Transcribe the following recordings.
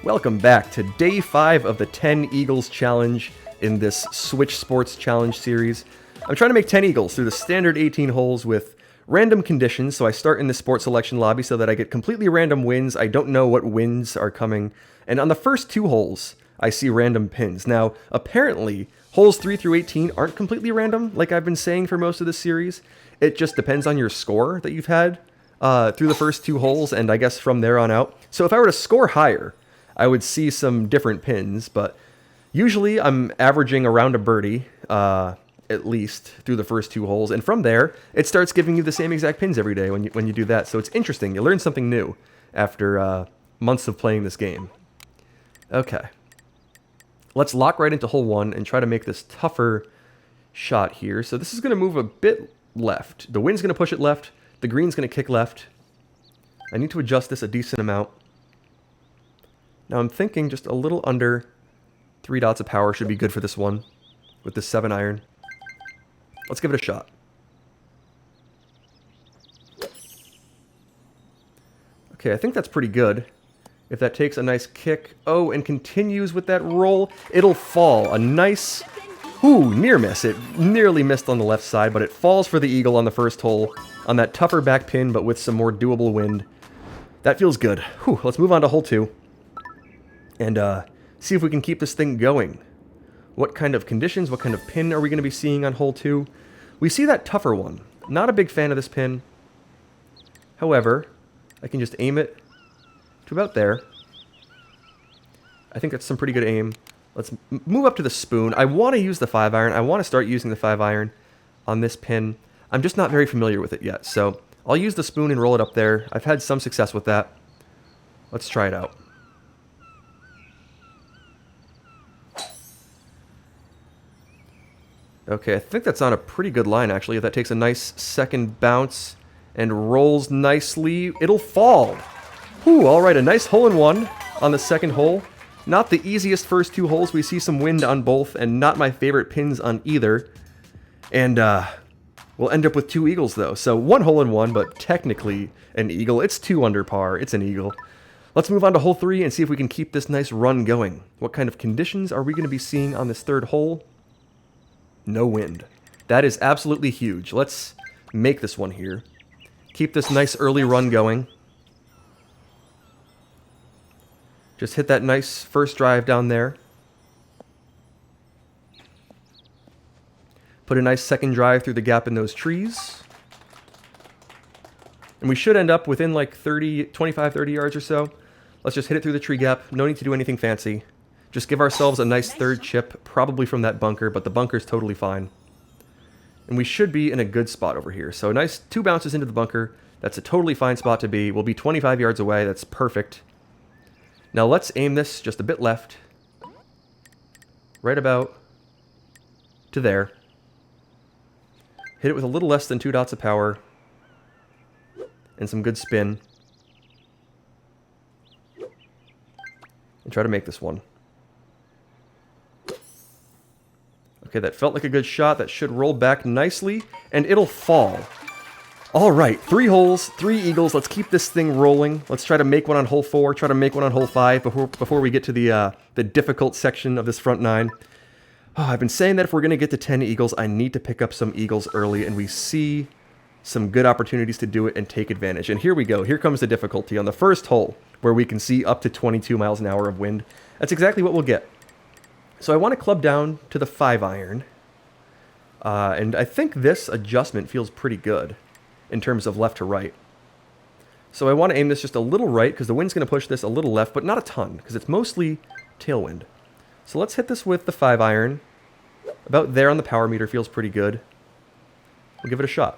Welcome back to day 5 of the 10 Eagles Challenge in this Switch Sports Challenge series. I'm trying to make 10 Eagles through the standard 18 holes with random conditions, so I start in the sports selection lobby so that I get completely random wins. I don't know what wins are coming, and on the first 2 holes, I see random pins. Now, apparently, holes 3 through 18 aren't completely random, like I've been saying for most of this series. It just depends on your score that you've had through the first 2 holes, and I guess from there on out. So if I were to score higher, I would see some different pins, but usually I'm averaging around a birdie, at least, through the first 2 holes, and from there, it starts giving you the same exact pins every day when you do that, so it's interesting. You learn something new after months of playing this game. Okay. Let's lock right into hole 1 and try to make this tougher shot here. So this is going to move a bit left. The wind's going to push it left. The green's going to kick left. I need to adjust this a decent amount. Now I'm thinking just a little under 3 dots of power should be good for this one with this 7 iron. Let's give it a shot. Okay, I think that's pretty good. If that takes a nice kick, oh, and continues with that roll, it'll fall. A nice, near miss. It nearly missed on the left side, but it falls for the eagle on the first hole on that tougher back pin, but with some more doable wind. That feels good. Let's move on to hole 2 and see if we can keep this thing going. What kind of conditions, what kind of pin are we going to be seeing on hole 2? We see that tougher one. Not a big fan of this pin. However, I can just aim it to about there. I think that's some pretty good aim. Let's move up to the spoon. I want to use the 5 iron. I want to start using the 5 iron on this pin. I'm just not very familiar with it yet, so I'll use the spoon and roll it up there. I've had some success with that. Let's try it out. Okay, I think that's on a pretty good line, actually. If that takes a nice second bounce and rolls nicely, it'll fall. All right, a nice hole-in-one on the second hole. Not the easiest first 2 holes. We see some wind on both, and not my favorite pins on either. And we'll end up with 2 eagles, though. So 1 hole-in-one, but technically an eagle. It's 2 under par. It's an eagle. Let's move on to hole 3 and see if we can keep this nice run going. What kind of conditions are we going to be seeing on this 3rd hole? No wind. That is absolutely huge. Let's make this one here. Keep this nice early run going. Just hit that nice first drive down there. Put a nice second drive through the gap in those trees. And we should end up within like 25, 30 yards or so. Let's just hit it through the tree gap. No need to do anything fancy. Just give ourselves a nice 3rd chip, probably from that bunker, but the bunker's totally fine. And we should be in a good spot over here. So a nice 2 bounces into the bunker. That's a totally fine spot to be. We'll be 25 yards away. That's perfect. Now let's aim this just a bit left. Right about to there. Hit it with a little less than 2 dots of power. And some good spin. And try to make this one. Okay, that felt like a good shot. That should roll back nicely, and it'll fall. All right, 3 holes, 3 eagles. Let's keep this thing rolling. Let's try to make one on hole 4, try to make one on hole 5 before we get to the difficult section of this front 9. I've been saying that if we're going to get to 10 eagles, I need to pick up some eagles early, and we see some good opportunities to do it and take advantage. And here we go. Here comes the difficulty on the first hole, where we can see up to 22 miles an hour of wind. That's exactly what we'll get. So I want to club down to the 5 iron, and I think this adjustment feels pretty good in terms of left to right. So I want to aim this just a little right, because the wind's going to push this a little left, but not a ton, because it's mostly tailwind. So let's hit this with the 5 iron. About there on the power meter feels pretty good. We'll give it a shot.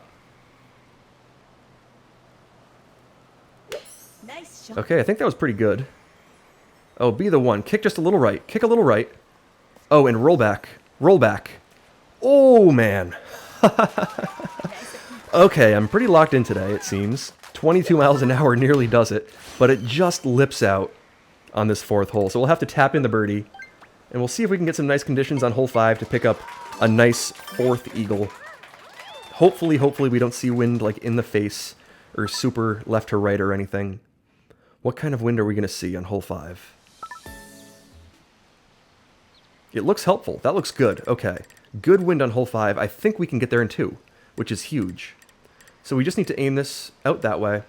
Nice shot. Okay, I think that was pretty good. Oh, be the one. Kick just a little right. Kick a little right. Oh, and roll back. Roll back. Oh, man. Okay, I'm pretty locked in today, it seems. 22 miles an hour nearly does it, but it just lips out on this 4th hole. So we'll have to tap in the birdie, and we'll see if we can get some nice conditions on hole 5 to pick up a nice 4th eagle. Hopefully we don't see wind like in the face or super left to right or anything. What kind of wind are we going to see on hole 5? It looks helpful. That looks good. Okay. Good wind on hole 5. I think we can get there in 2, which is huge. So we just need to aim this out that way.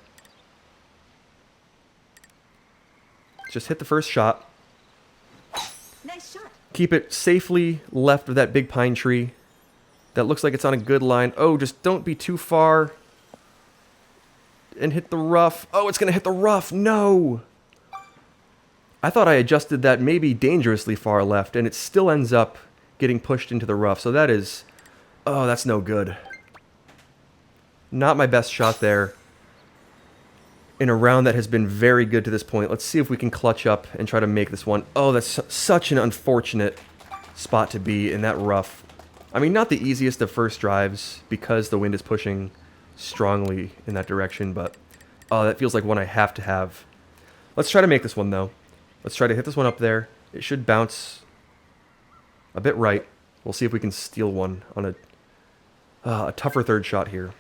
Just hit the first shot. Nice shot. Keep it safely left of that big pine tree. That looks like it's on a good line. Oh, just don't be too far. And hit the rough. Oh, it's going to hit the rough. No! I thought I adjusted that maybe dangerously far left, and it still ends up getting pushed into the rough. So that is... Oh, that's no good. Not my best shot there in a round that has been very good to this point. Let's see if we can clutch up and try to make this one. Oh, that's such an unfortunate spot to be in that rough. I mean, not the easiest of first drives because the wind is pushing strongly in that direction, but oh, that feels like one I have to have. Let's try to make this one, though. Let's try to hit this one up there. It should bounce a bit right. We'll see if we can steal one on a tougher third shot here.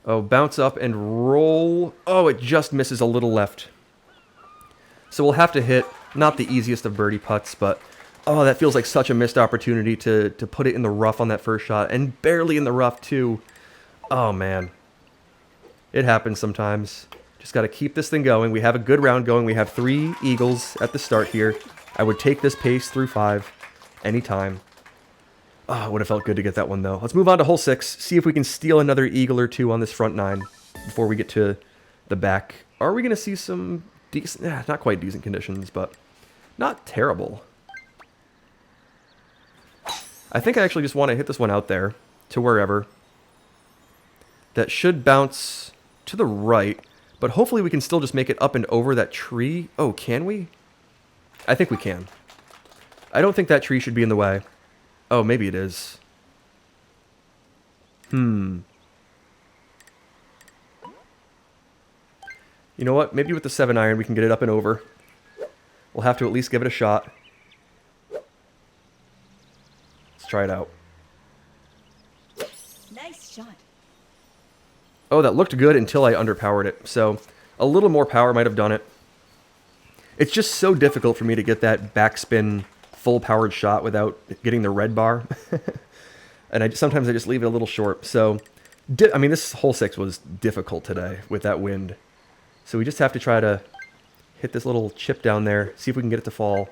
Oh, bounce up and roll. Oh, it just misses a little left. So we'll have to hit, not the easiest of birdie putts, but oh, that feels like such a missed opportunity to put it in the rough on that first shot, and barely in the rough too. Oh man. It happens sometimes. Just got to keep this thing going. We have a good round going. We have 3 eagles at the start here. I would take this pace through 5 anytime. Oh, it would have felt good to get that one, though. Let's move on to hole 6. See if we can steal another eagle or 2 on this front 9 before we get to the back. Are we going to see some decent... not quite decent conditions, but not terrible. I think I actually just want to hit this one out there to wherever. That should bounce to the right, but hopefully we can still just make it up and over that tree. Oh, can we? I think we can. I don't think that tree should be in the way. Oh, maybe it is. You know what? Maybe with the 7-iron we can get it up and over. We'll have to at least give it a shot. Let's try it out. Nice shot. Oh, that looked good until I underpowered it. So a little more power might have done it. It's just so difficult for me to get that backspin full-powered shot without getting the red bar. And sometimes I just leave it a little short. So, I mean, this hole 6 was difficult today with that wind. So we just have to try to hit this little chip down there, see if we can get it to fall.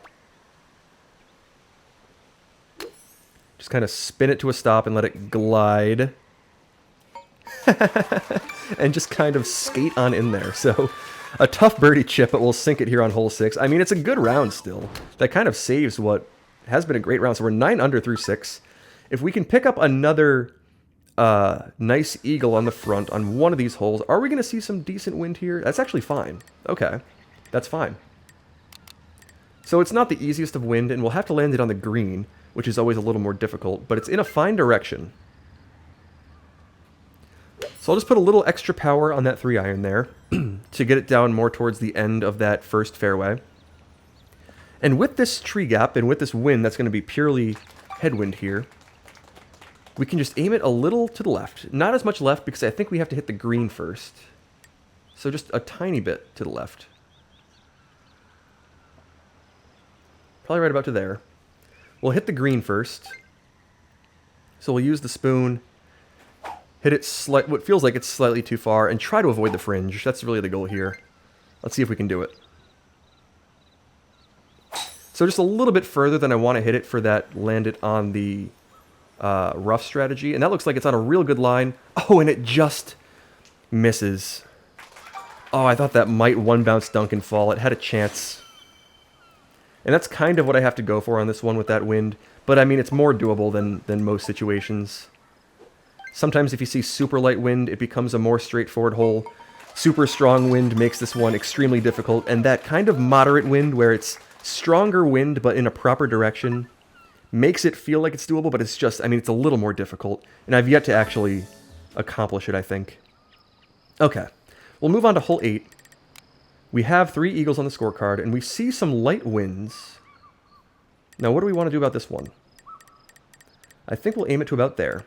Just kind of spin it to a stop and let it glide. And just kind of skate on in there. So a tough birdie chip, but we'll sink it here on hole 6. I mean, it's a good round still. That kind of saves what has been a great round. So we're 9 under through 6. If we can pick up another nice eagle on the front on one of these holes, are we going to see some decent wind here? That's actually fine. Okay, that's fine. So it's not the easiest of wind, and we'll have to land it on the green, which is always a little more difficult, but it's in a fine direction. So I'll just put a little extra power on that 3-iron there to get it down more towards the end of that first fairway. And with this tree gap and with this wind that's going to be purely headwind here, we can just aim it a little to the left. Not as much left because I think we have to hit the green first. So just a tiny bit to the left. Probably right about to there. We'll hit the green first. So we'll use the spoon, hit it what feels like it's slightly too far, and try to avoid the fringe. That's really the goal here. Let's see if we can do it. So just a little bit further than I want to hit it for that land it on the rough strategy. And that looks like it's on a real good line. Oh, and it just misses. Oh, I thought that might one bounce dunk and fall. It had a chance. And that's kind of what I have to go for on this one with that wind. But I mean, it's more doable than most situations. Sometimes if you see super light wind, it becomes a more straightforward hole. Super strong wind makes this one extremely difficult. And that kind of moderate wind where it's stronger wind but in a proper direction makes it feel like it's doable, but it's just, I mean, it's a little more difficult. And I've yet to actually accomplish it, I think. Okay, we'll move on to hole 8. We have 3 eagles on the scorecard, and we see some light winds. Now, what do we want to do about this one? I think we'll aim it to about there.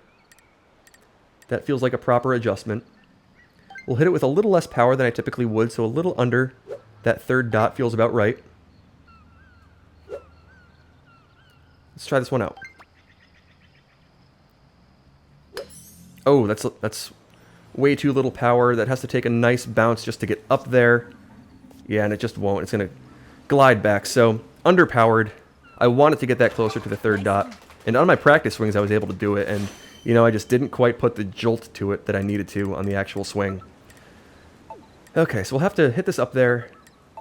That feels like a proper adjustment. We'll hit it with a little less power than I typically would, so a little under that third dot feels about right. Let's try this one out. Oh, that's way too little power. That has to take a nice bounce just to get up there. Yeah, and it just won't. It's going to glide back. So, underpowered. I wanted to get that closer to the third dot. And on my practice swings, I was able to do it. And, you know, I just didn't quite put the jolt to it that I needed to on the actual swing. Okay, so we'll have to hit this up there.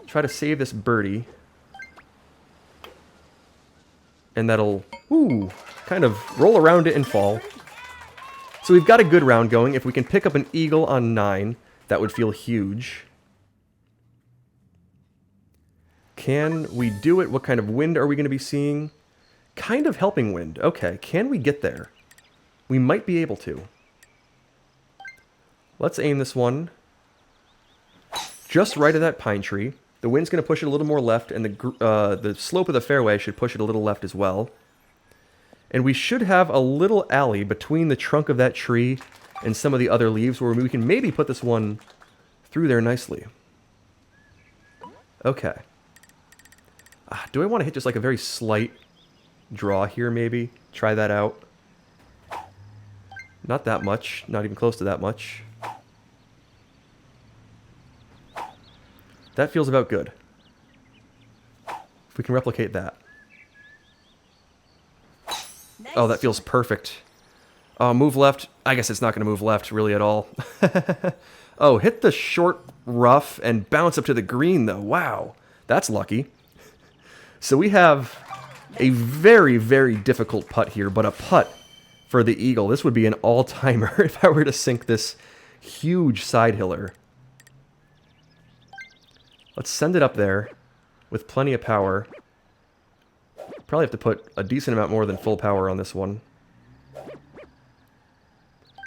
Try to save this birdie. And that'll, ooh, kind of roll around it and fall. So we've got a good round going. If we can pick up an eagle on 9, that would feel huge. Can we do it? What kind of wind are we going to be seeing? Kind of helping wind. Okay, can we get there? We might be able to. Let's aim this one just right at that pine tree. The wind's going to push it a little more left, and the slope of the fairway should push it a little left as well. And we should have a little alley between the trunk of that tree and some of the other leaves where we can maybe put this one through there nicely. Okay. Do I want to hit just like a very slight draw here maybe? Try that out. Not that much. Not even close to that much. That feels about good. If we can replicate that. Nice. Oh, that feels perfect. Move left. I guess it's not going to move left really at all. Oh, hit the short rough and bounce up to the green though. Wow. That's lucky. So we have a very, very difficult putt here, but a putt for the eagle. This would be an all-timer if I were to sink this huge side hiller. Let's send it up there with plenty of power. Probably have to put a decent amount more than full power on this one. But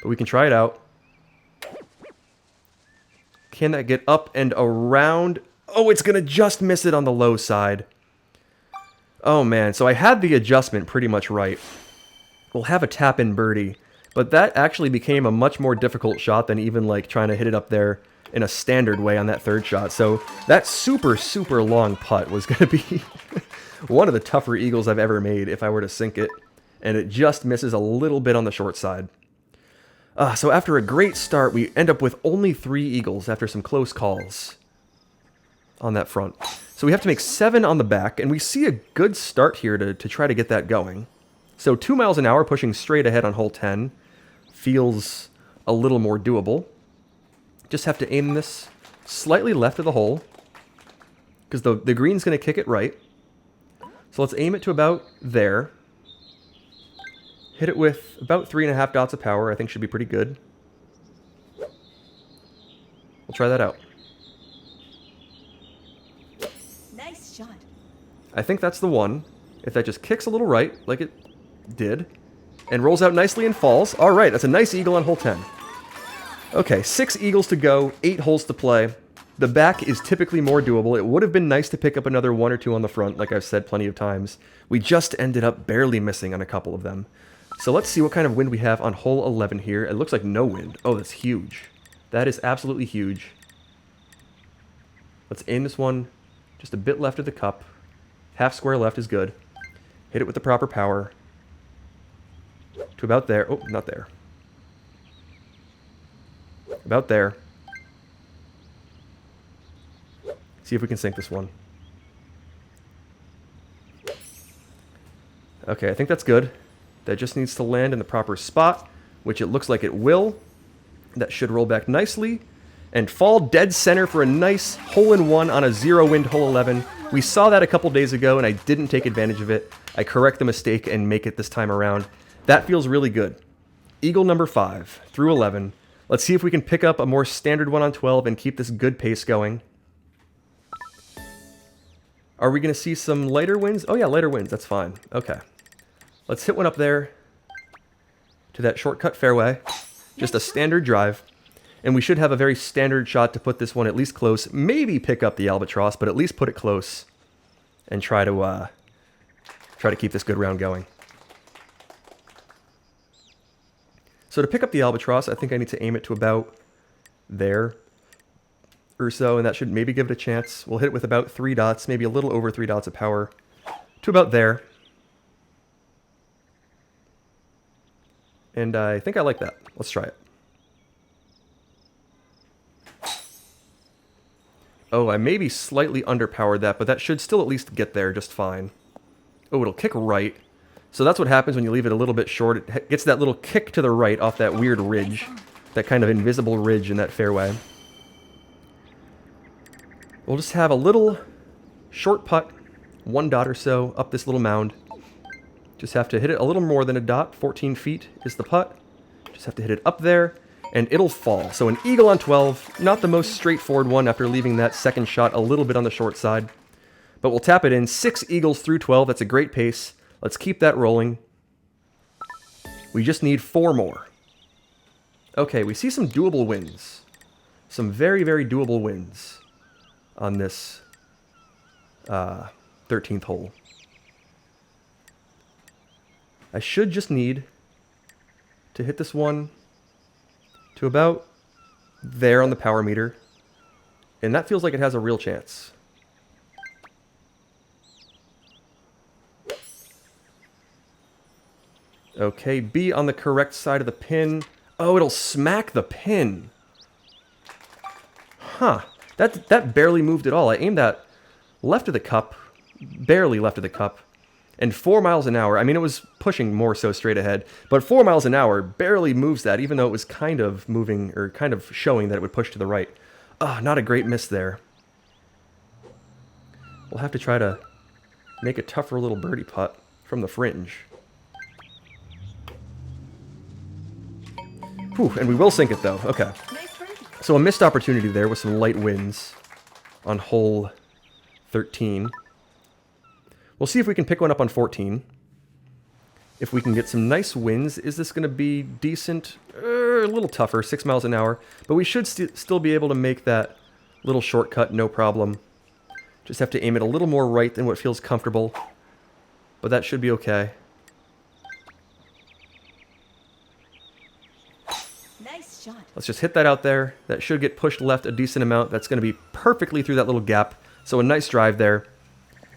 we can try it out. Can that get up and around? Oh, it's going to just miss it on the low side. Oh, man. So I had the adjustment pretty much right. We'll have a tap-in birdie. But that actually became a much more difficult shot than even like trying to hit it up there in a standard way on that third shot. So that super, super long putt was going to be one of the tougher eagles I've ever made if I were to sink it. And it just misses a little bit on the short side. So after a great start, we end up with only 3 eagles after some close calls on that front. So we have to make 7 on the back, and we see a good start here to try to get that going. So 2 miles an hour pushing straight ahead on hole 10 feels a little more doable. Just have to aim this slightly left of the hole because the green's going to kick it right. So let's aim it to about there. Hit it with about 3.5 dots of power. I think should be pretty good. We'll try that out. Nice shot. I think that's the one. If that just kicks a little right, like it did, and rolls out nicely and falls. All right, that's a nice eagle on hole 10. Okay, 6 eagles to go, 8 holes to play. The back is typically more doable. It would have been nice to pick up another 1 or 2 on the front, like I've said plenty of times. We just ended up barely missing on a couple of them. So let's see what kind of wind we have on hole 11 here. It looks like no wind. Oh, that's huge. That is absolutely huge. Let's aim this one just a bit left of the cup. Half square left is good. Hit it with the proper power. To about there. Oh, not there. About there. See if we can sink this one. Okay, I think that's good. That just needs to land in the proper spot, which it looks like it will. That should roll back nicely and fall dead center for a nice hole-in-one on a 0-wind hole 11. We saw that a couple days ago, and I didn't take advantage of it. I correct the mistake and make it this time around. That feels really good. Eagle number 5 through 11. Let's see if we can pick up a more standard one on 12 and keep this good pace going. Are we going to see some lighter winds? Oh yeah, lighter winds. That's fine. Okay. Let's hit one up there to that shortcut fairway. Just a standard drive. And we should have a very standard shot to put this one at least close. Maybe pick up the albatross, but at least put it close. And try to keep this good round going. So to pick up the albatross, I think I need to aim it to about there or so, and that should maybe give it a chance. We'll hit it with about 3 dots, maybe a little over 3 dots of power, to about there. And I think I like that. Let's try it. Oh, I maybe slightly underpowered that, but that should still at least get there just fine. Oh, it'll kick right. So that's what happens when you leave it a little bit short. It gets that little kick to the right off that weird ridge. That kind of invisible ridge in that fairway. We'll just have a little short putt, 1 dot or so, up this little mound. Just have to hit it a little more than a dot. 14 feet is the putt. Just have to hit it up there, and it'll fall. So an eagle on 12, not the most straightforward one after leaving that second shot a little bit on the short side. But we'll tap it in. 6 eagles through 12. That's a great pace. Let's keep that rolling. We just need 4 more. Okay, we see some doable wins. Some very, very doable wins on this 13th hole. I should just need to hit this one to about there on the power meter. And that feels like it has a real chance. Okay, be on the correct side of the pin. Oh, it'll smack the pin. Huh. That barely moved at all. I aimed that left of the cup, barely left of the cup, and 4 miles an hour. I mean, it was pushing more so straight ahead, but 4 miles an hour barely moves that, even though it was kind of moving, or kind of showing that it would push to the right. Ah, not a great miss there. We'll have to try to make a tougher little birdie putt from the fringe. Whew, and we will sink it though. Okay. So a missed opportunity there with some light winds on hole 13. We'll see if we can pick one up on 14. If we can get some nice winds, is this going to be decent? A little tougher, 6 miles an hour. But we should still be able to make that little shortcut, no problem. Just have to aim it a little more right than what feels comfortable. But that should be okay. Nice shot. Let's just hit that out there. That should get pushed left a decent amount. That's going to be perfectly through that little gap. So a nice drive there.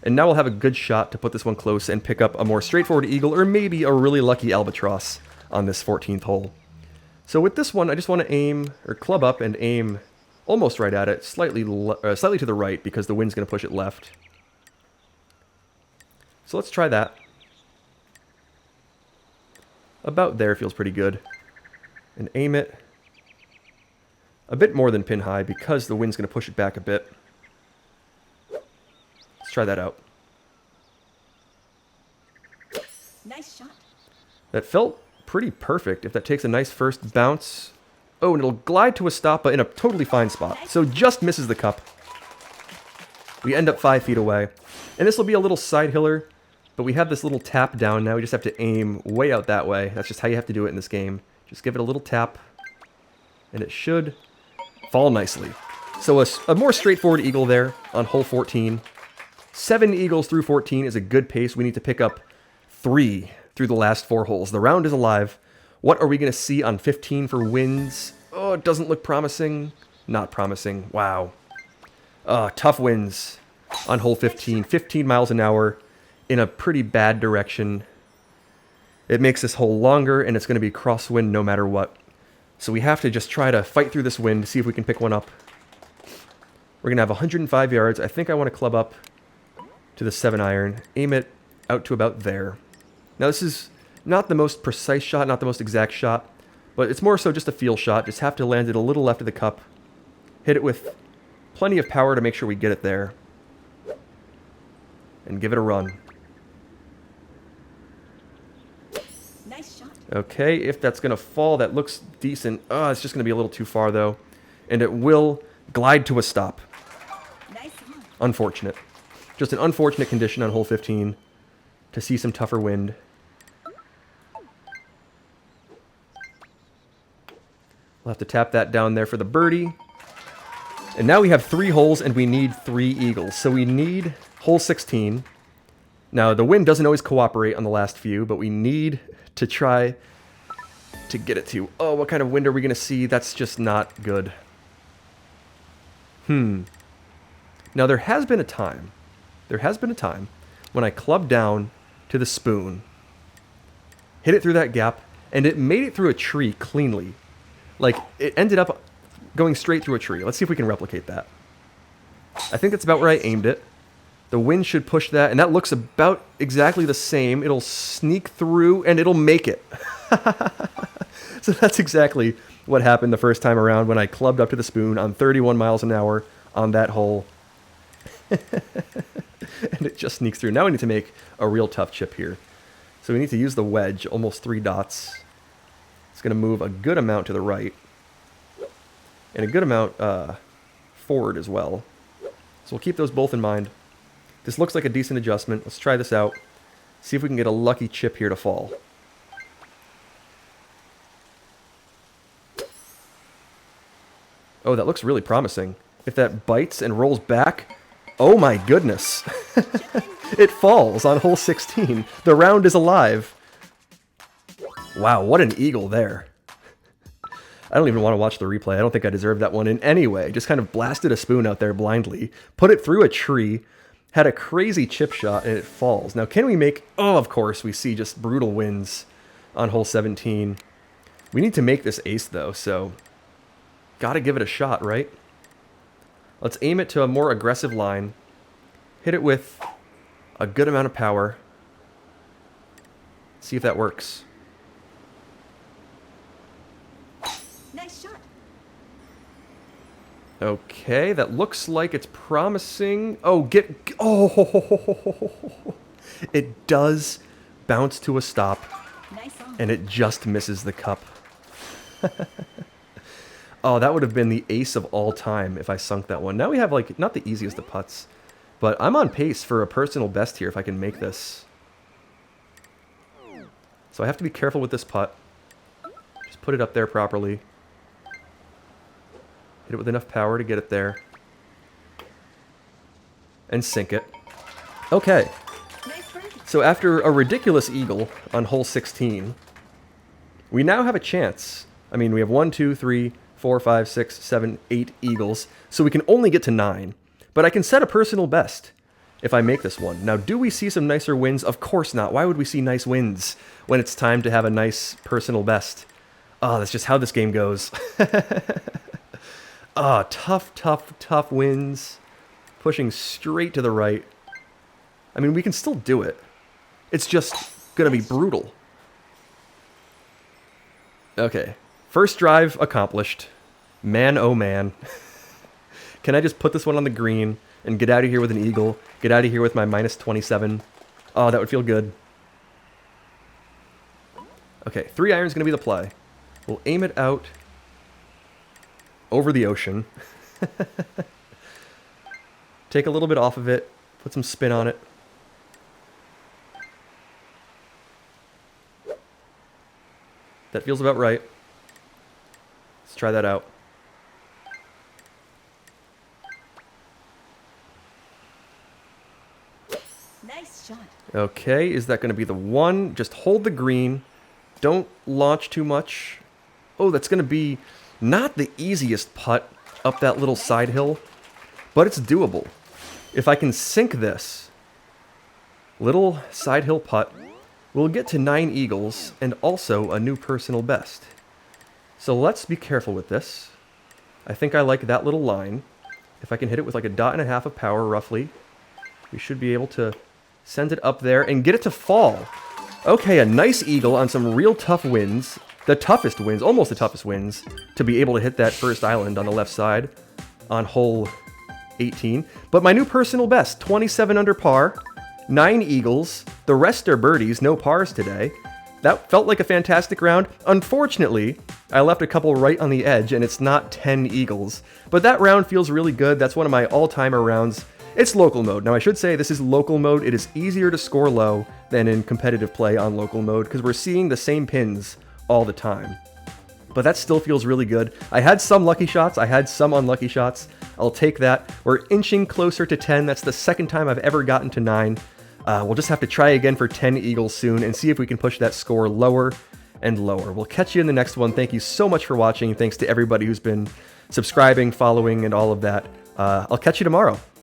And now we'll have a good shot to put this one close and pick up a more straightforward eagle, or maybe a really lucky albatross on this 14th hole. So with this one, I just want to aim, or club up and aim almost right at it, slightly to the right, because the wind's going to push it left. So let's try that. About there feels pretty good. And aim it a bit more than pin high, because the wind's going to push it back a bit. Let's try that out. Nice shot. That felt pretty perfect. If that takes a nice first bounce. Oh, and it'll glide to a stop, but in a totally fine spot. So just misses the cup. We end up 5 feet away. And this will be a little side hiller, but we have this little tap down now. We just have to aim way out that way. That's just how you have to do it in this game. Just give it a little tap, and it should fall nicely. So a more straightforward eagle there on hole 14. 7 eagles through 14 is a good pace. We need to pick up 3 through the last 4 holes. The round is alive. What are we going to see on 15 for wins? Oh, it doesn't look promising. Not promising. Wow. Tough winds on hole 15. 15 miles an hour in a pretty bad direction. It makes this hole longer, and it's going to be crosswind no matter what. So we have to just try to fight through this wind, see if we can pick one up. We're going to have 105 yards. I think I want to club up to the 7-iron. Aim it out to about there. Now this is not the most precise shot, not the most exact shot, but it's more so just a feel shot. Just have to land it a little left of the cup. Hit it with plenty of power to make sure we get it there. And give it a run. Nice shot. Okay, if that's going to fall, that looks decent. It's just going to be a little too far, though. And it will glide to a stop. Nice one. Unfortunate. Just an unfortunate condition on hole 15 to see some tougher wind. We'll have to tap that down there for the birdie. And now we have 3 holes, and we need 3 eagles. So we need hole 16. Now, the wind doesn't always cooperate on the last few, but we need to try to get it to. Oh, what kind of wind are we going to see? That's just not good. Now there has been a time when I clubbed down to the spoon, hit it through that gap, and it made it through a tree cleanly. Like, it ended up going straight through a tree. Let's see if we can replicate that. I think that's about where I aimed it. The wind should push that, and that looks about exactly the same. It'll sneak through, and it'll make it. So that's exactly what happened the first time around when I clubbed up to the spoon on 31 miles an hour on that hole. And it just sneaks through. Now we need to make a real tough chip here. So we need to use the wedge, almost 3 dots. It's going to move a good amount to the right. And a good amount forward as well. So we'll keep those both in mind. This looks like a decent adjustment. Let's try this out. See if we can get a lucky chip here to fall. Oh, that looks really promising. If that bites and rolls back, oh my goodness. It falls on hole 16. The round is alive. Wow, what an eagle there. I don't even want to watch the replay. I don't think I deserved that one in any way. Just kind of blasted a spoon out there blindly, put it through a tree, had a crazy chip shot, and it falls. Now, can we make... Oh, of course, we see just brutal wins on hole 17. We need to make this ace, though, so... Gotta give it a shot, right? Let's aim it to a more aggressive line. Hit it with a good amount of power. See if that works. Nice shot. Okay, that looks like it's promising. Oh, get... Oh! It does bounce to a stop, Nice on. and it just misses the cup. Oh, that would have been the ace of all time if I sunk that one. Now we have, like, not the easiest of putts, but I'm on pace for a personal best here if I can make this. So I have to be careful with this putt. Just put it up there properly. Hit it with enough power to get it there. And sink it. Okay. Nice birdie. So after a ridiculous eagle on hole 16, we now have a chance. I mean, we have 1, 2, 3, 4, 5, 6, 7, 8 eagles, so we can only get to 9. But I can set a personal best if I make this one. Now, do we see some nicer wins? Of course not. Why would we see nice wins when it's time to have a nice personal best? Oh, that's just how this game goes. Ah, tough wins. Pushing straight to the right. I mean, we can still do it. It's just going to be brutal. Okay. First drive accomplished. Man, oh man. Can I just put this one on the green and get out of here with an eagle? Get out of here with my minus 27. Oh, that would feel good. Okay, 3 iron's going to be the play. We'll aim it out over the ocean. Take a little bit off of it. Put some spin on it. That feels about right. Let's try that out. Nice shot. Okay, is that going to be the one? Just hold the green. Don't launch too much. Oh, that's going to be not the easiest putt up that little side hill, but it's doable. If I can sink this little side hill putt, we'll get to 9 eagles and also a new personal best. So let's be careful with this. I think I like that little line. If I can hit it with like a 1.5 dots of power, roughly, we should be able to send it up there and get it to fall. Okay, a nice eagle on some real tough winds. The toughest winds, almost the toughest winds, to be able to hit that first island on the left side on hole 18. But my new personal best, 27 under par, 9 eagles. The rest are birdies, no pars today. That felt like a fantastic round. Unfortunately, I left a couple right on the edge, and it's not 10 eagles. But that round feels really good. That's one of my all-timer rounds. It's local mode. Now, I should say this is local mode. It is easier to score low than in competitive play on local mode, because we're seeing the same pins all the time. But that still feels really good. I had some lucky shots. I had some unlucky shots. I'll take that. We're inching closer to 10. That's the second time I've ever gotten to 9. We'll just have to try again for 10 eagles soon and see if we can push that score lower and lower. We'll catch you in the next one. Thank you so much for watching. Thanks to everybody who's been subscribing, following, and all of that. I'll catch you tomorrow.